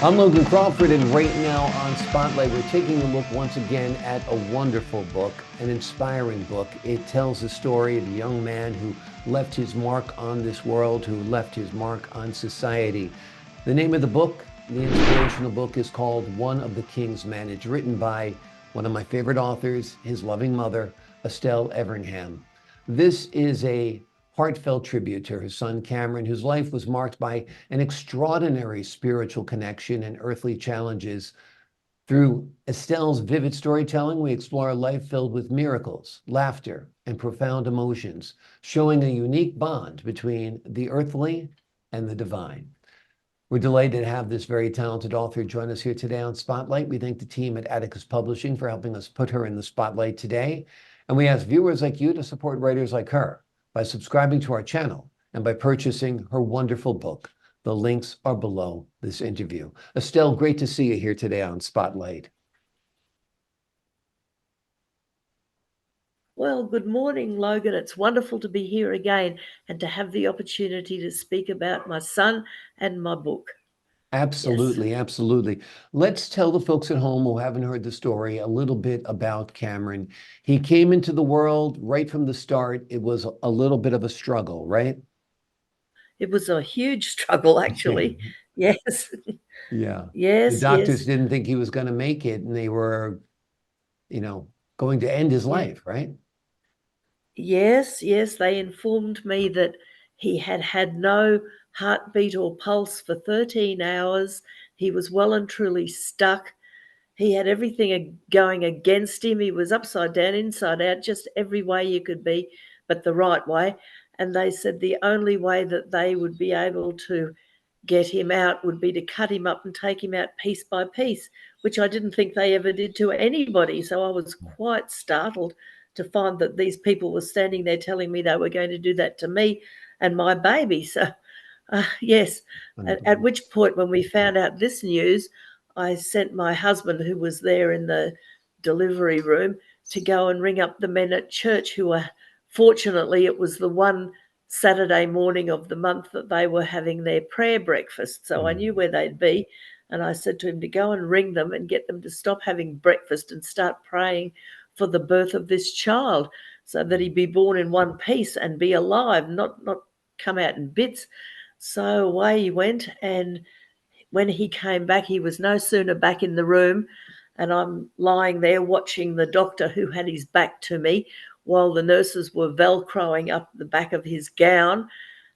I'm Logan Crawford, and right now on Spotlight, we're taking a look once again at a wonderful book, an inspiring book. It tells the story of a young man who left his mark on this world, who left his mark on society. The name of the book, the inspirational book, is called One of the King's Men. It's written by one of my favorite authors, his loving mother, Estelle Everingham. This is a heartfelt tribute to her son Cameron, whose life was marked by an extraordinary spiritual connection and earthly challenges. Through Estelle's vivid storytelling, we explore a life filled with miracles, laughter, and profound emotions, showing a unique bond between the earthly and the divine. We're delighted to have this very talented author join us here today on Spotlight. We thank the team at Atticus Publishing for helping us put her in the spotlight today. And we ask viewers like you to support writers like her by subscribing to our channel and by purchasing her wonderful book. The links are below this interview. Estelle, great to see you here today on Spotlight. Well, good morning, Logan. It's wonderful to be here again and to have the opportunity to speak about my son and my book. Absolutely, absolutely. Let's tell the folks at home who haven't heard the story a little bit about Cameron. He came into the world right from the start. It was a little bit of a struggle, right? It was a huge struggle, actually. Yes, Yeah. The yes, doctors yes, didn't think he was going to make it, and they were, you know, going to end his yeah. life, right? Yes, yes. They informed me that he had had no heartbeat or pulse for 13 hours. He was well and truly stuck. He had everything going against him. He was upside down, inside out, just every way you could be, but the right way. And they said the only way that they would be able to get him out would be to cut him up and take him out piece by piece, which I didn't think they ever did to anybody. So I was quite startled to find that these people were standing there telling me they were going to do that to me and my baby. So, yes, at which point, when we found out this news, I sent my husband, who was there in the delivery room, to go and ring up the men at church who were, fortunately, it was the one Saturday morning of the month that they were having their prayer breakfast. So I knew where they'd be. And I said to him to go and ring them and get them to stop having breakfast and start praying for the birth of this child so that he'd be born in one piece and be alive, not come out in bits. So away he went. And when he came back, he was no sooner back in the room, and I'm lying there watching the doctor, who had his back to me, while the nurses were velcroing up the back of his gown,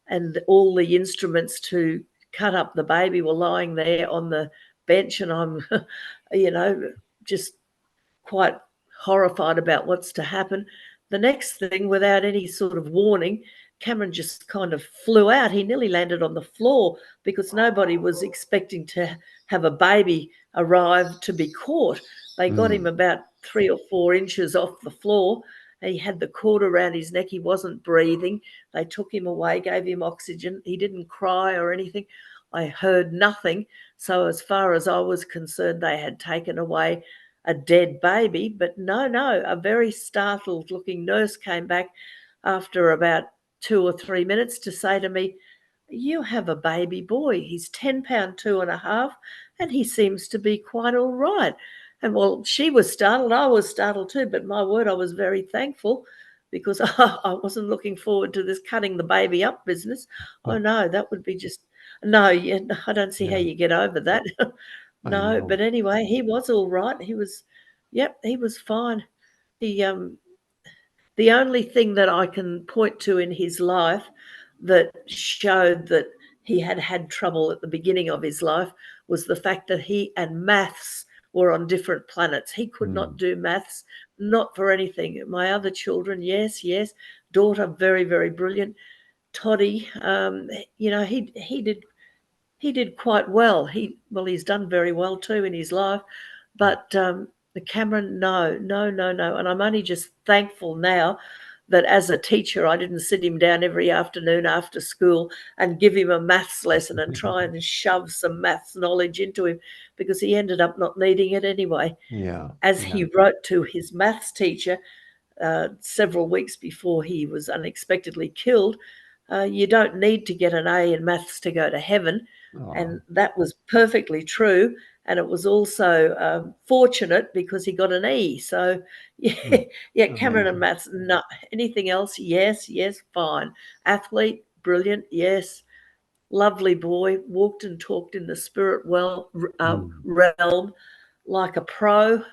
and all the instruments to cut up the baby were lying there on the bench, and I'm, just quite horrified about what's to happen. The next thing, without any sort of warning, Cameron just kind of flew out. He nearly landed on the floor because nobody was expecting to have a baby arrive to be caught. They got him about 3 or 4 inches off the floor. He had the cord around his neck. He wasn't breathing. They took him away, gave him oxygen. He didn't cry or anything. I heard nothing. So, as far as I was concerned, they had taken away a dead baby. But no, a very startled looking nurse came back after about 2 or 3 minutes to say to me, "You have a baby boy. He's 10 pound 2.5, and he seems to be quite all right." And well, she was startled. I was startled too. But my word, I was very thankful, because I wasn't looking forward to this cutting the baby up business. Oh no, that would be just no. Yeah, I don't see how Yeah, you get over that. I No, know. but anyway, he was all right. Yep, he was fine. He The only thing that I can point to in his life that showed that he had had trouble at the beginning of his life was the fact that he and maths were on different planets. He could not do maths, not for anything. My other children, yes, yes. Daughter, very, very brilliant. Toddy, he did quite well. He's done very well too in his life, but the Cameron, no, no, no, no. And I'm only just thankful now that as a teacher, I didn't sit him down every afternoon after school and give him a maths lesson and try and shove some maths knowledge into him, because he ended up not needing it anyway. Yeah, As yeah. he wrote to his maths teacher several weeks before he was unexpectedly killed, You don't need to get an A in maths to go to heaven. Oh, And that was perfectly true. And it was also fortunate because he got an E. So, yeah, mm, yeah, Cameron and amazing. maths, no. Anything else? Yes, yes, fine. Athlete, brilliant, yes. Lovely boy, walked and talked in the spirit Mm, realm like a pro,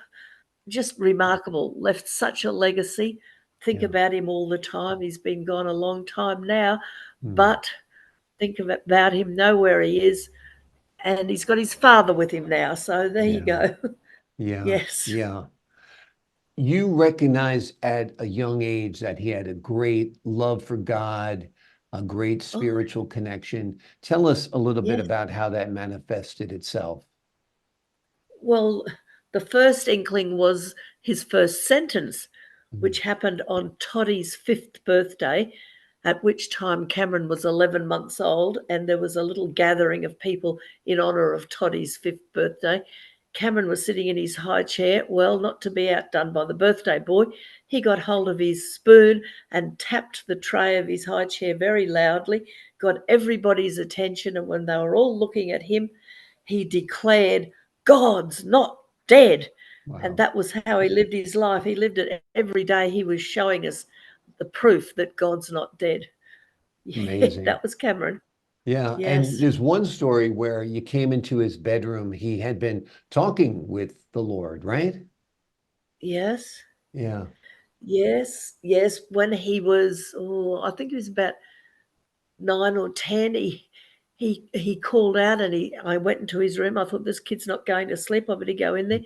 just remarkable. Left such a legacy. Think yeah. about him all the time. He's been gone a long time now, Mm, but think about him, know where he is, and he's got his father with him now. So there you yeah. go. Yeah. Yes. Yeah. You recognize at a young age that he had a great love for God, a great Oh, spiritual connection. Tell us a little bit yes. about how that manifested itself. Well, the first inkling was his first sentence, Mm, which happened on Toddy's 5th birthday, at which time Cameron was 11 months old, and there was a little gathering of people in honour of Toddy's 5th birthday. Cameron was sitting in his high chair. Well, not to be outdone by the birthday boy, he got hold of his spoon and tapped the tray of his high chair very loudly, got everybody's attention, and when they were all looking at him, he declared, "God's not dead." And wow. that was how he lived his life. He lived it every day. He was showing us the proof that God's not dead. Yeah, Amazing. that was Cameron. Yeah. And Yes, there's one story where you came into his bedroom. He had been talking with the Lord, right? yes, Yeah. yes, yes. When he was, oh, I think he was about 9 or 10, he called out, and I went into his room. I thought, this kid's not going to sleep. I better go in there.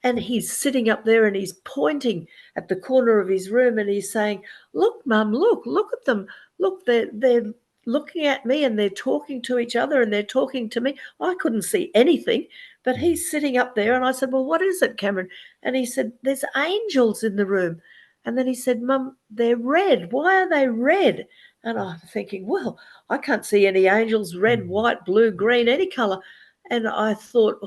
And he's sitting up there and he's pointing at the corner of his room and he's saying, "Look, Mum, look at them. Look, they're looking at me and they're talking to each other and they're talking to me." I couldn't see anything, but Mm, he's sitting up there, and I said, "Well, what is it, Cameron?" And he said, "There's angels in the room." And then he said, "Mum, they're red. Why are they red?" And I'm thinking, well, I can't see any angels, red, mm, white, blue, green, any color. And I thought,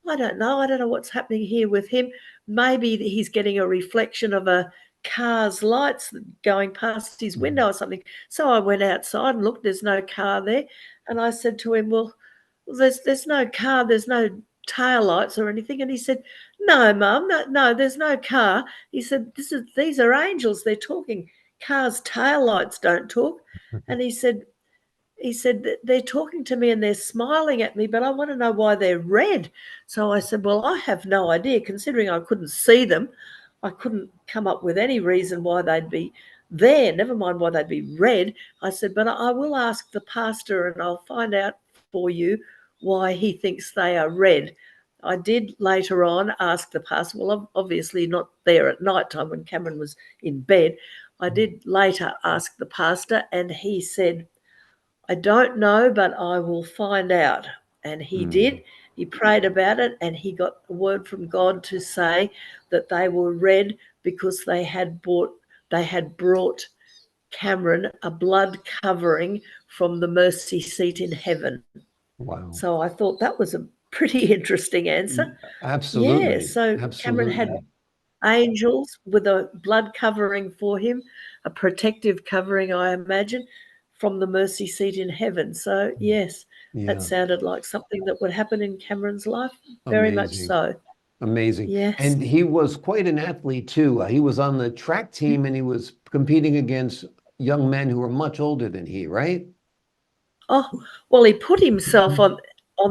I don't know. I don't know what's happening here with him. Maybe he's getting a reflection of a car's lights going past his mm, window or something. So I went outside and looked. There's no car there, and I said to him, "Well, there's no car. There's no tail lights or anything." And he said, "No, Mum, no, there's no car." He said, "These are angels. They're talking. Cars' tail lights don't talk." And he said that they're talking to me and they're smiling at me, but I want to know why they're red. So I said, well, I have no idea. Considering I couldn't see them, I couldn't come up with any reason why they'd be there, never mind why they'd be red. I said, but I will ask the pastor and I'll find out for you why he thinks they are red. I did later on ask the pastor, well, obviously not there at night time when Cameron was in bed. I mm, did later ask the pastor, and he said, "I don't know, but I will find out." And he mm. did. He prayed about it and he got a word from God to say that they were red because they had brought Cameron a blood covering from the mercy seat in heaven. Wow. So I thought that was a pretty interesting answer. Yeah, Absolutely. so Cameron had Absolutely. angels with a blood covering for him, a protective covering, I imagine, from the mercy seat in heaven. So, yes, that Yeah. sounded like something that would happen in Cameron's life. Very much Amazing. so. Amazing. Yes. And he was quite an athlete too. He was on the track team and he was competing against young men who were much older than he, right? Oh, well, he put himself on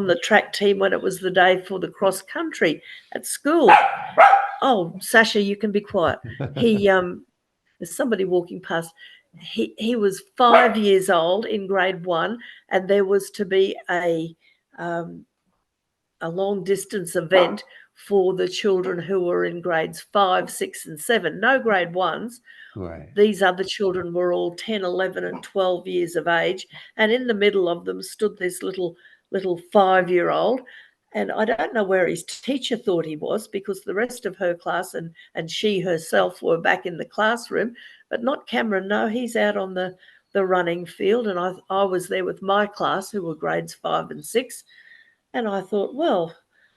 the track team when it was the day for the cross country at school. Oh, Sasha, you can be quiet. He There's somebody walking past. He was 5 years old in grade one, and there was to be um, a long distance event for the children who were in grades 5, 6, and 7. No grade ones. Right. These other children were all 10, 11, and 12 years of age, and in the middle of them stood this little 5-year-old. And I don't know where his teacher thought he was, because the rest of her class and she herself were back in the classroom, but not Cameron. No, he's out on the running field, and I was there with my class, who were grades 5 and 6. And I thought, well,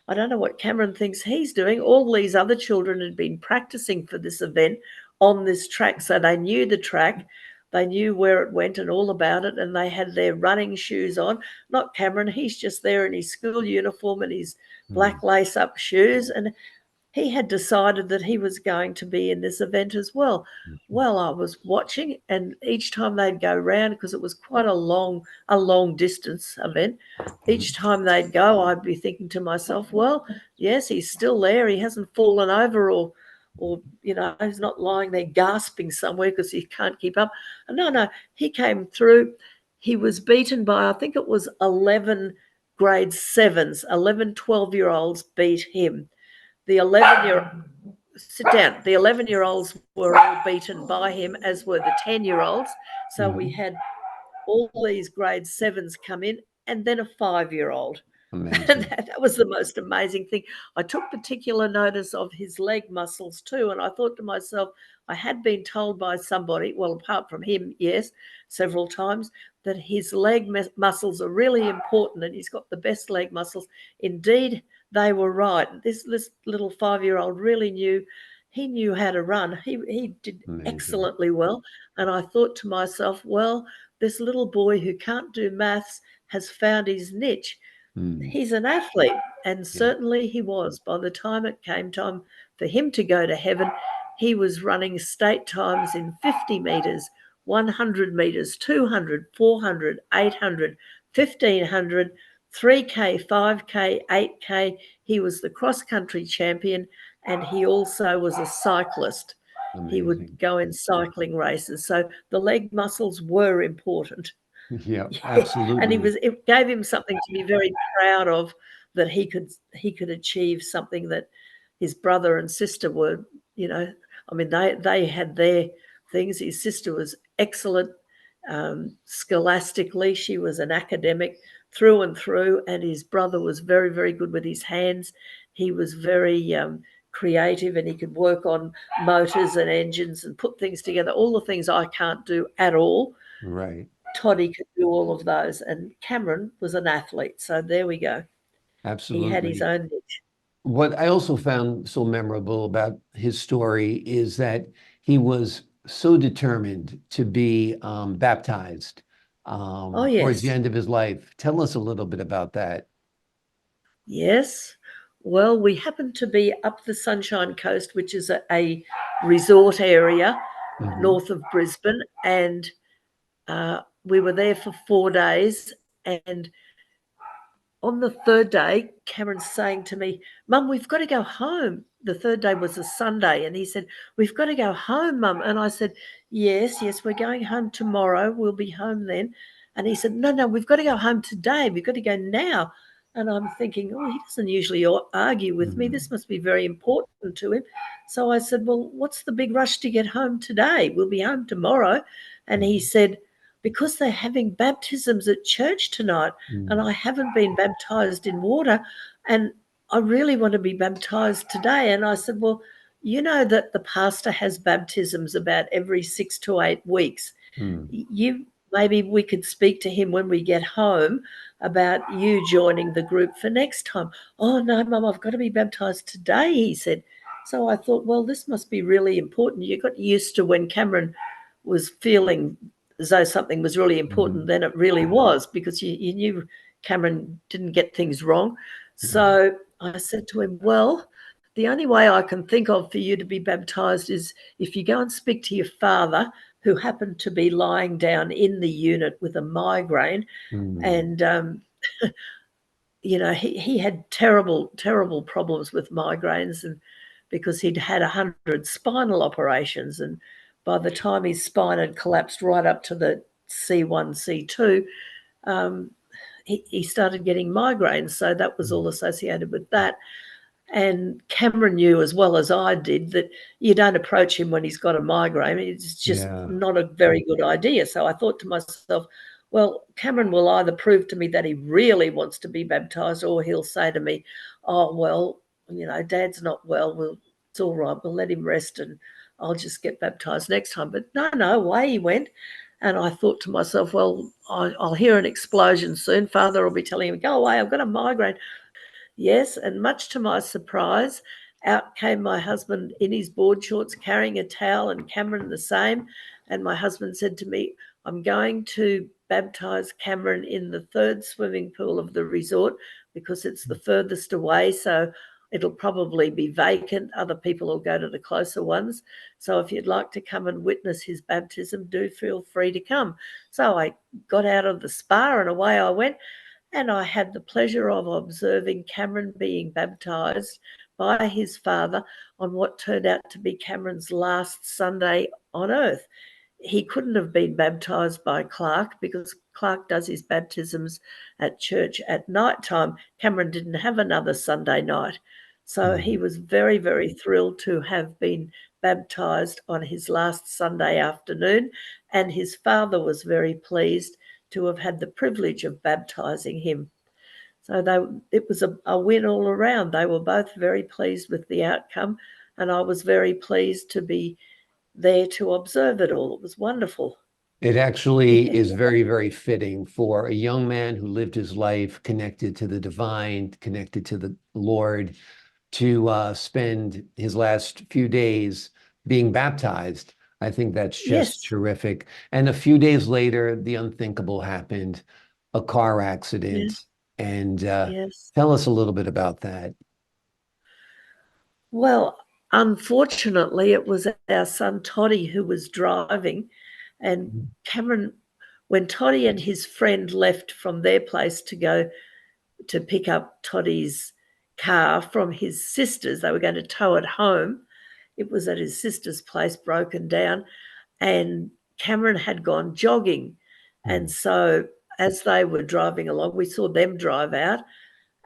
I don't know what Cameron thinks he's doing. All these other children had been practicing for this event on this track, so they knew the track. They knew where it went and all about it, and they had their running shoes on. Not Cameron, he's just there in his school uniform and his black lace-up shoes, and he had decided that he was going to be in this event as well. Well, I was watching, and each time they'd go round, because it was quite a long distance event, each time they'd go, I'd be thinking to myself, well, yes, he's still there. He hasn't fallen over or he's not lying there gasping somewhere because he can't keep up. And no, he came through. He was beaten by, I think it was 11 grade 7s, 11, 12-year-olds beat him. The 11-year-olds were all beaten by him, as were the 10-year-olds. So we had all these grade 7s come in, and then a 5-year-old. And that was the most amazing thing. I took particular notice of his leg muscles too, and I thought to myself, I had been told by somebody, well, apart from him, yes, several times, that his leg muscles are really important, and he's got the best leg muscles. Indeed, they were right. This little 5-year-old really knew how to run. He did excellently well, and I thought to myself, well, this little boy who can't do maths has found his niche. He's an athlete, and certainly he was. By the time it came time for him to go to heaven, he was running state times in 50 metres, 100 metres, 200, 400, 800, 1500, 3K, 5K, 8K. He was the cross-country champion, and he also was a cyclist. He would go in cycling races. So the leg muscles were important. Yeah, absolutely. And it gave him something to be very proud of, that he could achieve something that his brother and sister were, they had their things. His sister was excellent scholastically. She was an academic through and through, and his brother was very, very good with his hands. He was very creative, and he could work on motors and engines and put things together, all the things I can't do at all. Right. Toddy could do all of those, and Cameron was an athlete. So there we go. Absolutely. He had his own niche. What I also found so memorable about his story is that he was so determined to be baptized towards the end of his life. Tell us a little bit about that. Yes. Well, we happened to be up the Sunshine Coast, which is a resort area north of Brisbane, and we were there for 4 days, and on the third day, Cameron's saying to me, Mum, we've got to go home. The third day was a Sunday, and he said, we've got to go home, Mum. And I said, yes, we're going home tomorrow. We'll be home then. And he said, no, we've got to go home today. We've got to go now. And I'm thinking, oh, he doesn't usually argue with me. This must be very important to him. So I said, well, what's the big rush to get home today? We'll be home tomorrow. And he said, because they're having baptisms at church tonight, and I haven't been baptized in water, and I really want to be baptized today. And I said, well, you know that the pastor has baptisms about every 6 to 8 weeks. Maybe we could speak to him when we get home about you joining the group for next time. Oh, no, Mum, I've got to be baptized today, he said. So I thought, well, this must be really important. You got used to when Cameron was feeling as though something was really important, then it really was, because you knew Cameron didn't get things wrong. So I said to him, well, the only way I can think of for you to be baptized is if you go and speak to your father, who happened to be lying down in the unit with a migraine. And, he had terrible, terrible problems with migraines, and because he'd had 100 spinal operations, and by the time his spine had collapsed right up to the C1, C2, he started getting migraines. So that was all associated with that. And Cameron knew as well as I did that you don't approach him when he's got a migraine. It's just not a very good idea. So I thought to myself, well, Cameron will either prove to me that he really wants to be baptized, or he'll say to me, oh, well, Dad's not well. It's all right. We'll let him rest and I'll just get baptized next time. But no, away he went. And I thought to myself, well, I'll hear an explosion soon. Father will be telling him, go away, I've got a migraine. Yes, and much to my surprise, out came my husband in his board shorts carrying a towel, and Cameron the same. And my husband said to me, I'm going to baptize Cameron in the third swimming pool of the resort because it's the furthest away. So it'll probably be vacant. Other people will go to the closer ones. So if you'd like to come and witness his baptism, do feel free to come. So I got out of the spa and away I went. And I had the pleasure of observing Cameron being baptised by his father on what turned out to be Cameron's last Sunday on earth. He couldn't have been baptised by Clark because Clark does his baptisms at church at night time. Cameron didn't have another Sunday night. So he was very, very thrilled to have been baptised on his last Sunday afternoon. And his father was very pleased to have had the privilege of baptising him. So it was a win all around. They were both very pleased with the outcome, and I was very pleased to be there to observe it all. It was wonderful. It actually is very, very fitting for a young man who lived his life connected to the divine, connected to the Lord, to spend his last few days being baptized. I think that's just Yes, terrific. And a few days later, the unthinkable happened, a car yes, accident. And yes. tell us a little bit about that. Well, unfortunately, it was our son Toddy who was driving, and Cameron, when Toddy and his friend left from their place to go to pick up Toddy's car from his sister's, they were going to tow it home. It was at his sister's place, broken down, and Cameron had gone jogging. And so as they were driving along, we saw them drive out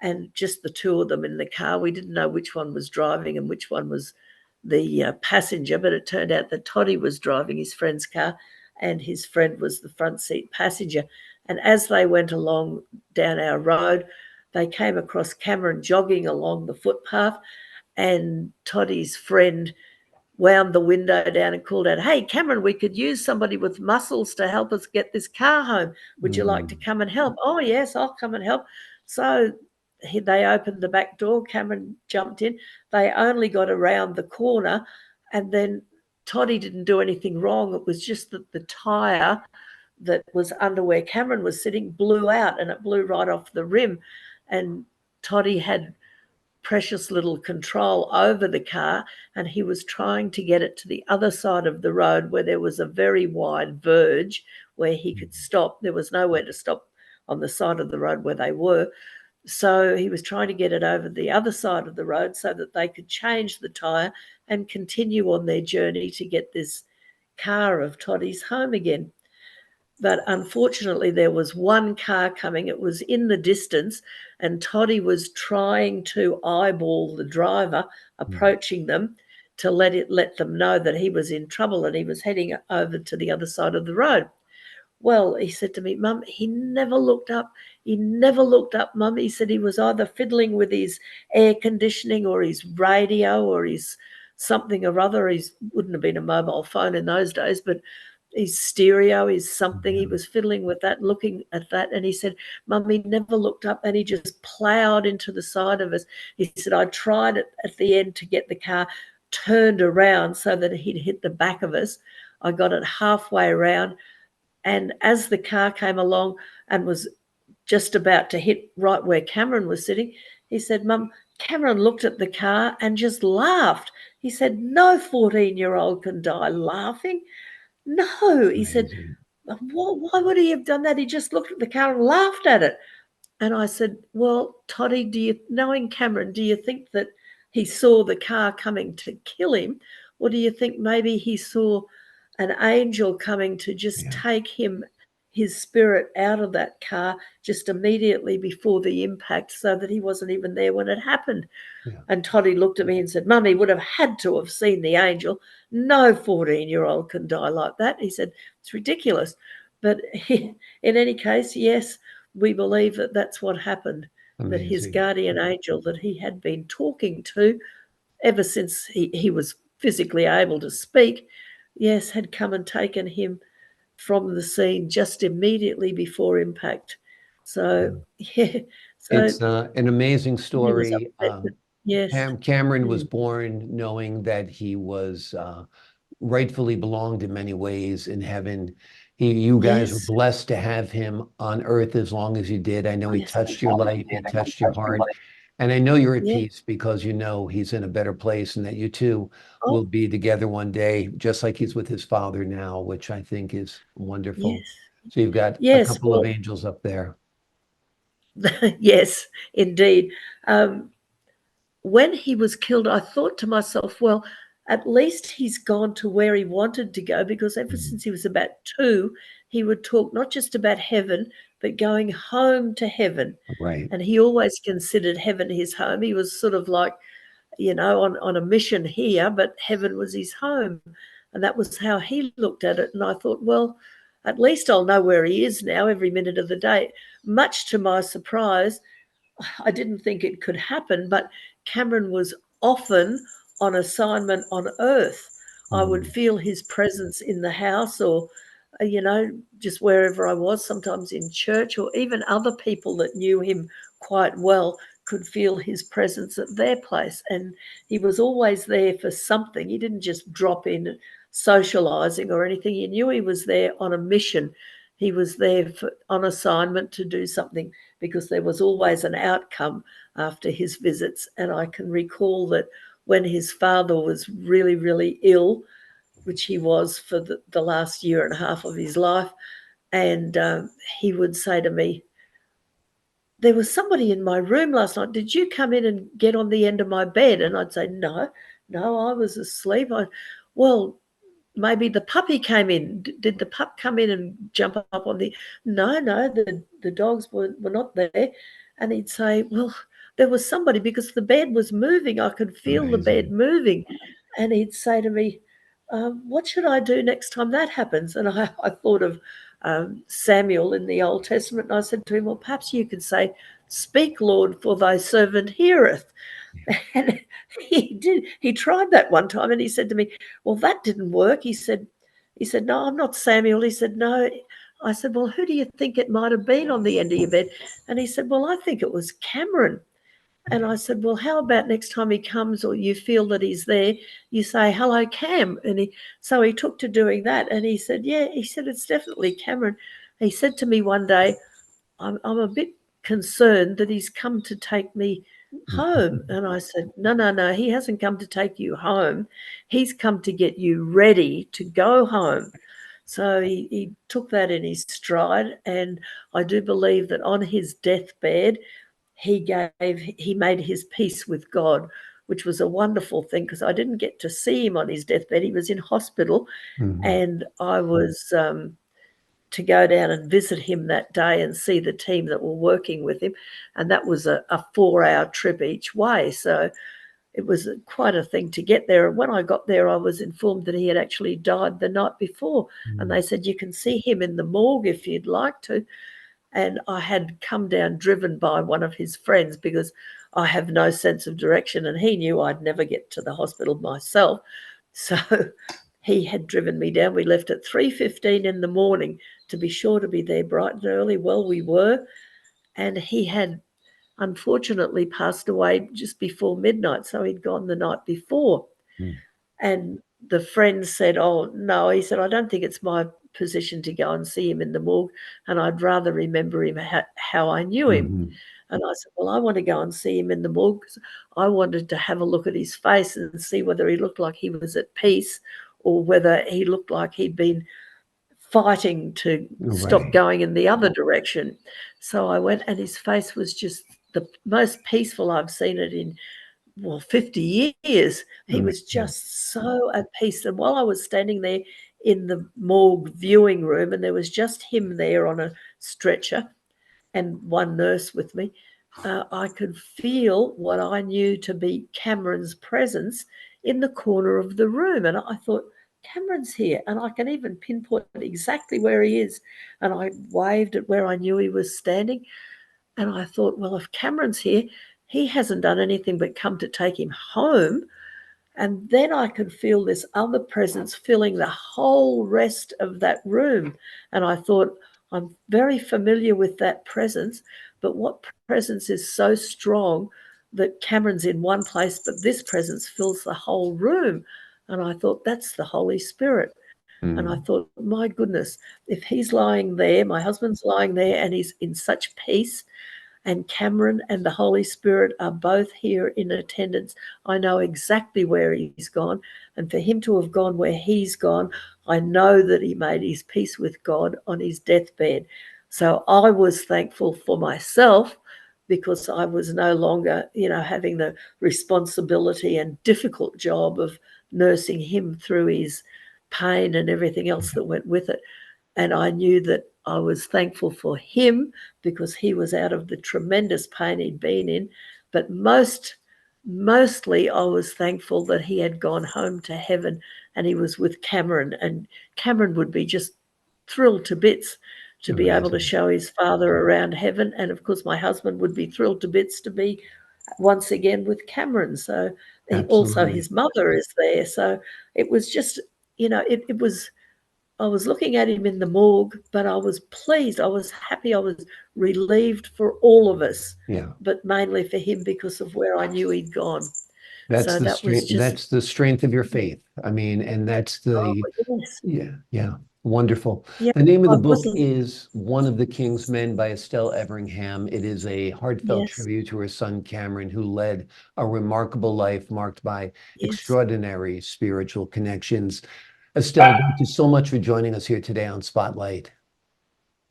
and just the two of them in the car. We didn't know which one was driving and which one was the passenger, but it turned out that Toddy was driving his friend's car and his friend was the front seat passenger. And as they went along down our road, they came across Cameron jogging along the footpath, and Toddy's friend wound the window down and called out, "Hey, Cameron, we could use somebody with muscles to help us get this car home. Would you like to come and help?" "Oh, yes, I'll come and help." So they opened the back door. Cameron jumped in. They only got around the corner, and then Toddy didn't do anything wrong. It was just that the tyre that was under where Cameron was sitting blew out, and it blew right off the rim. And Toddy had precious little control over the car, and he was trying to get it to the other side of the road where there was a very wide verge where he could stop. There was nowhere to stop on the side of the road where they were. So he was trying to get it over the other side of the road so that they could change the tyre and continue on their journey to get this car of Toddy's home again. But unfortunately, there was one car coming. It was in the distance, and Toddy was trying to eyeball the driver approaching them to let them know that he was in trouble and he was heading over to the other side of the road. Well, he said to me, "Mum, he never looked up. He never looked up, Mum." He said he was either fiddling with his air conditioning or his radio or his something or other. He wouldn't have been a mobile phone in those days, but his stereo is something. He was fiddling with that, looking at that. And he said, "Mum, he never looked up and he just ploughed into the side of us." He said, "I tried it at the end to get the car turned around so that he'd hit the back of us. I got it halfway around. And as the car came along and was just about to hit right where Cameron was sitting, he said, "Mum, Cameron looked at the car and just laughed." He said, "No 14-year-old can die laughing." "No," he said, Amazing. Why would he have done that? He just looked at the car and laughed at it." And I said, "Well, Toddy, knowing Cameron, do you think that he saw the car coming to kill him? Or do you think maybe he saw an angel coming to just Yeah. take his spirit out of that car just immediately before the impact so that he wasn't even there when it happened?" Yeah. And Toddy looked at me and said, "Mummy would have had to have seen the angel. No 14-year-old can die like that." He said, "It's ridiculous." But in any case, yes, we believe that that's what happened, that his Amazing. guardian angel that he had been talking to ever since he was physically able to speak, yes, had come and taken him from the scene just immediately before impact. So, yeah, so It's an amazing he was story. upset, but yes. Cameron was Mm. born knowing that he was rightfully belonged in many ways in heaven. You guys were Yes. blessed to have him on earth as long as you did. I know he Yes. touched your life, he touched your heart. And I know you're at Yeah. peace because you know he's in a better place and that you two Oh, will be together one day, just like he's with his father now, which I think is wonderful. yes. So you've got a Yes. couple of Well, angels up there. yes, indeed. Um, when he was killed, I thought to myself, well, at least he's gone to where he wanted to go, because ever Mhm. since he was about 2, he would talk not just about heaven, but going home to heaven. Right. And he always considered heaven his home. He was sort of like, on a mission here, but heaven was his home. And that was how he looked at it. And I thought, well, at least I'll know where he is now every minute of the day. Much to my surprise, I didn't think it could happen, but Cameron was often on assignment on Earth. I would Mhm. feel his presence in the house, or, just wherever I was, sometimes in church, or even other people that knew him quite well could feel his presence at their place. And he was always there for something. He didn't just drop in socializing or anything. You knew he was there on a mission. He was there on assignment to do something, because there was always an outcome after his visits. And I can recall that when his father was really, really ill, which he was for the last year and a half of his life, and he would say to me, "There was somebody in my room last night. Did you come in and get on the end of my bed?" And I'd say, "No, no, I was asleep." Well, maybe the puppy came in. Did the pup come in and jump up on the? No, no, the dogs were not there. And he'd say, well, there was somebody, because the bed was moving. I could feel the bed Amazing. moving. And he'd say to me, what should I do next time that happens? And I thought of Samuel in the Old Testament. And I said to him, well, perhaps you could say, speak, Lord, for thy servant heareth. And he did. He tried that one time, and he said to me, well, that didn't work. He said, no, I'm not Samuel. He said, no. I said, well, who do you think it might have been on the end of your bed? And he said, well, I think it was Cameron. And I said, well, how about next time he comes, or you feel that he's there, you say, hello, Cam. And so he took to doing that. And he said, yeah, he said, it's definitely Cameron. He said to me one day, I'm a bit concerned that he's come to take me home. And I said, no, no, no, he hasn't come to take you home. He's come to get you ready to go home. So he took that in his stride. And I do believe that on his deathbed, he made his peace with God, which was a wonderful thing, because I didn't get to see him on his deathbed. He was in hospital, Mhm. and I was to go down and visit him that day and see the team that were working with him. And that was a 4-hour trip each way. So it was quite a thing to get there. And when I got there, I was informed that he had actually died the night before. And Mhm. they said, you can see him in the morgue if you'd like to. And I had come down driven by one of his friends, because I have no sense of direction, and he knew I'd never get to the hospital myself. So he had driven me down. We left at 3:15 in the morning to be sure to be there bright and early. Well, we were. And he had unfortunately passed away just before midnight. So he'd gone the night before. Mhm. And the friend said, oh, no, he said, I don't think it's my position to go and see him in the morgue, and I'd rather remember him how I knew him. Mhm. And I said, well, I want to go and see him in the morgue, because I wanted to have a look at his face and see whether he looked like he was at peace, or whether he looked like he'd been fighting to stop Right. going in the other direction. So I went, and his face was just the most peaceful I've seen it in, well, 50 years. He was Amazing. just so at peace. And while I was standing there in the morgue viewing room, and there was just him there on a stretcher and one nurse with me, I could feel what I knew to be Cameron's presence in the corner of the room. And I thought, Cameron's here, and I can even pinpoint exactly where he is. And I waved at where I knew he was standing. And I thought, well, if Cameron's here, he hasn't done anything but come to take him home. And then I could feel this other presence filling the whole rest of that room. And I thought, I'm very familiar with that presence, but what presence is so strong that Cameron's in one place, but this presence fills the whole room? And I thought, that's the Holy Spirit. And I Mm. thought, my goodness, if he's lying there, my husband's lying there, and he's in such peace, and Cameron and the Holy Spirit are both here in attendance, I know exactly where he's gone. And for him to have gone where he's gone, I know that he made his peace with God on his deathbed. So I was thankful for myself, because I was no longer, having the responsibility and difficult job of nursing him through his pain and everything else that went with it. And I knew that I was thankful for him, because he was out of the tremendous pain he'd been in. But mostly I was thankful that he had gone home to heaven and he was with Cameron. And Cameron would be just thrilled to bits to be able to Amazing. show his father around heaven. And of course, my husband would be thrilled to bits to be once again with Cameron. So also Absolutely. his mother is there. So it was just, it was, I was looking at him in the morgue, but I was pleased. I was happy. I was relieved for all of us, Yeah. but mainly for him because of where I knew he'd gone. That's So the that was strength. just, That's the strength of your faith. I mean, and that's oh, the, yes. yeah, yeah, wonderful. Yeah, The name of I the book was, is One of the King's Men by Estelle Everingham. It is a heartfelt yes, tribute to her son Cameron, who led a remarkable life marked by yes. extraordinary spiritual connections. Estelle, thank you so much for joining us here today on Spotlight.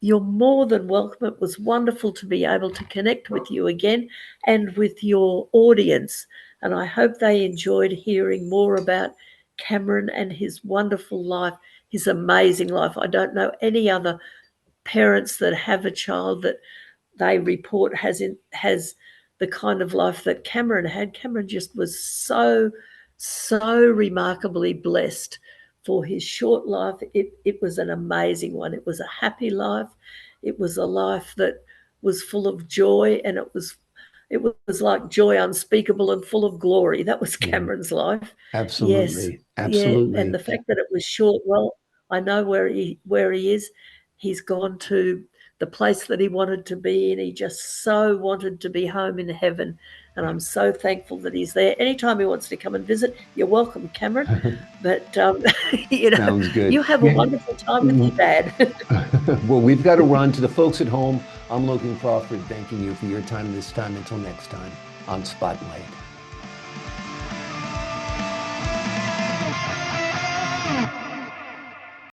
You're more than welcome. It was wonderful to be able to connect with you again and with your audience. And I hope they enjoyed hearing more about Cameron and his wonderful life, his amazing life. I don't know any other parents that have a child that they report has the kind of life that Cameron had. Cameron just was so remarkably blessed for his short life. It was an amazing one. It was a happy life. It was a life that was full of joy, and it was like joy unspeakable and full of glory. That was Yeah, Cameron's life. Yes, absolutely. yeah, and Absolutely. the fact that it was short. Well, I know where he is. He's gone to the place that he wanted to be in. He just so wanted to be home in heaven. And I'm so thankful that he's there. Anytime he wants to come and visit, you're welcome, Cameron. But, Sounds good. you have a Yeah. wonderful time with your dad. Well, we've got to run. To the folks at home, I'm Logan Crawford, thanking you for your time this time. Until next time on Spotlight.